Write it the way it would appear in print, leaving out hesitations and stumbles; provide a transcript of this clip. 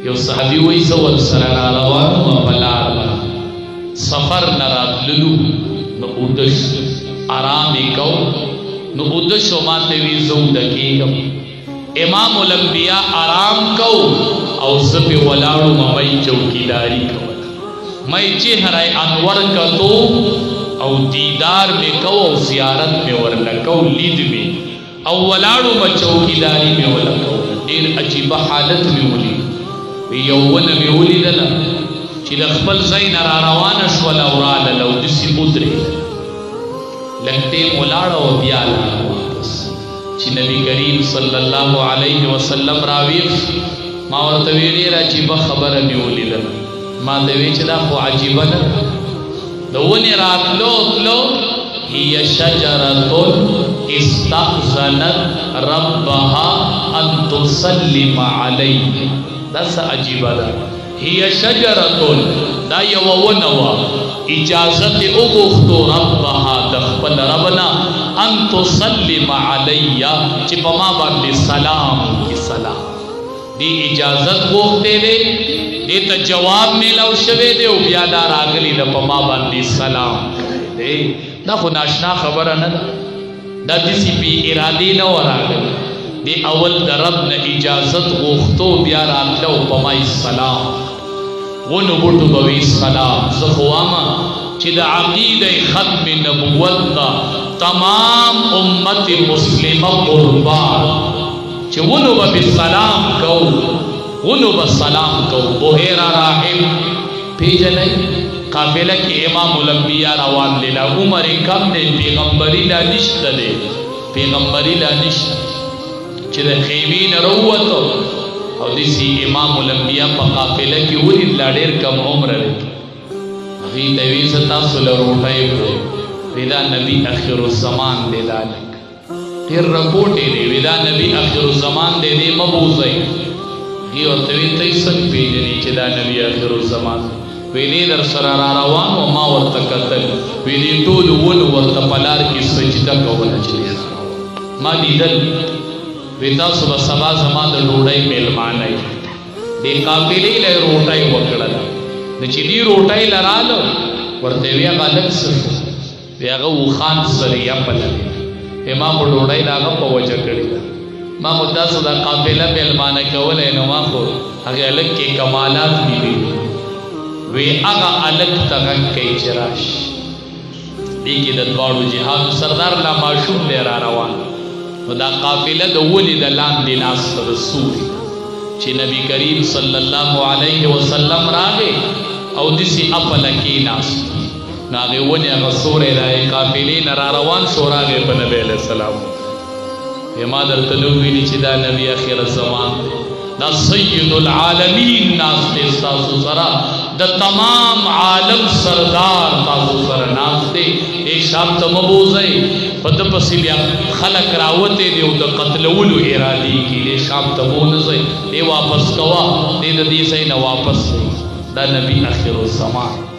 یو صحابي وایي زه ورسره راروان وم په لار باندې سفر نه راتللو نو اوده شو آرام یې کوو نو اوده شو ما ته وایي زه اوده کېږم امام الانبیاء آرام کو او زه پې ولاړو مې چوکیداري کوله مې چهره انور کتو او دیدار مې کو او زیارت مې ورله کو لید مې او ولاړو مې چوکیداري مې ورله کو ډېر عجیبه حالت مې ولید یو ونه مې ولیدله چې د خپل ځای نه را روانه شوله او راغله او داسې ودرېده لږ ټیم ولاړه او بیا لاړه واپس چې نبی کریم صلی الله علیه وسلم راویښ ما ورته ویې ډېره عجیبه خبره مې ولیدله ما ته ویې چې دا خو عجیبه نه ده د ونې راتلو تلو هي شجرة استأذنت ربها أن تسلم عليه دا څه عجیبه ده هي شجرة دا یوه ونه وه اجازت یې وغوښتو ربها د خپل ربنا ان تسلم علی چې په ما باندې سلام وکړي سلام دې اجازت غوښتې دی دې ته جواب میلاو شوی دی او بیا دا راغلی ده په ما باندې سلام دی دا خو ناشنا خبره نه ده دا داسې بې ارادې نه وه راغلی دی اول د رب نه اجازت غوښتو بیا راتله او په ما سلام ونو بوټو به وي سلام زه خو وایم چې د عقیده ختم نبوت نه تمام امت مسلمه قربان چې ونو به سلام کو ونو به سلام کو بحیره راحل پیژنئ قافله کې امام الانبیاء روان دی لا عمر کم دی پیغمبري لا نشته دی پیغمبري لا نشته چې د خیمې نه راووتو او دسی امام الانبیاء په قافله کې ولید لا ډېر کم عمره دی هغې ته ویې زه تاسو له روټۍ وړئ وی دا نبي اخر الزمان دی دا لږ ډېر رپوټ یې دی وی دا نبي اخر الزمان دی دې مه بوځئ هغې ورته ویې ته یې څنګه پېژنې چې دا نبي اخر الزمان وی دې در سره را روان و ما ورته کتل وی دې ټولو ونو ورته په لار کې سجده کوله چې دی را روان ما لیدل وی تاسو به سبا زما د ډوډۍ میلمانه یې دې قافلې له روټۍ وکړله نو چې دې روټۍ له راله ورته وی هغه لږ څه شو وی هغه اوښان ذریعه پلوي ما خو ډوډۍ د هغه په وجه کړې ده ما خو تاسو دا قافله میلمانه کولی نو ما خو هغې هلک کې کمالات لیدلي وی هغه هلک ته غږ کوي چې راشي دې کې د دواړو جهادو سردار لا ماشوم دی را روان نو دا قافله د ولې د لاندې ناسته د سوري چې نبی کریم صلی الله علیه وسلم راغی او داسې اپله کېناست نو هغې ونې هغه سوری د هغې قافلې نه را روان شو راغی په نبي علیه السلام ما درته نه ویلي چې دا نبي اخر الزمان دی دا سید العالمین ناست دی ستاسو سره د تمام عالم سردار تاسو سره ناست دی ای شام ته مه بوځئ په ده پسې بیا خلک راوتی دی او د قتلولو ارادې کې دی شام ته مه ونه ځئ دی واپس کوه دی د دې ځای نه واپس دی دا نبي اخر الزمان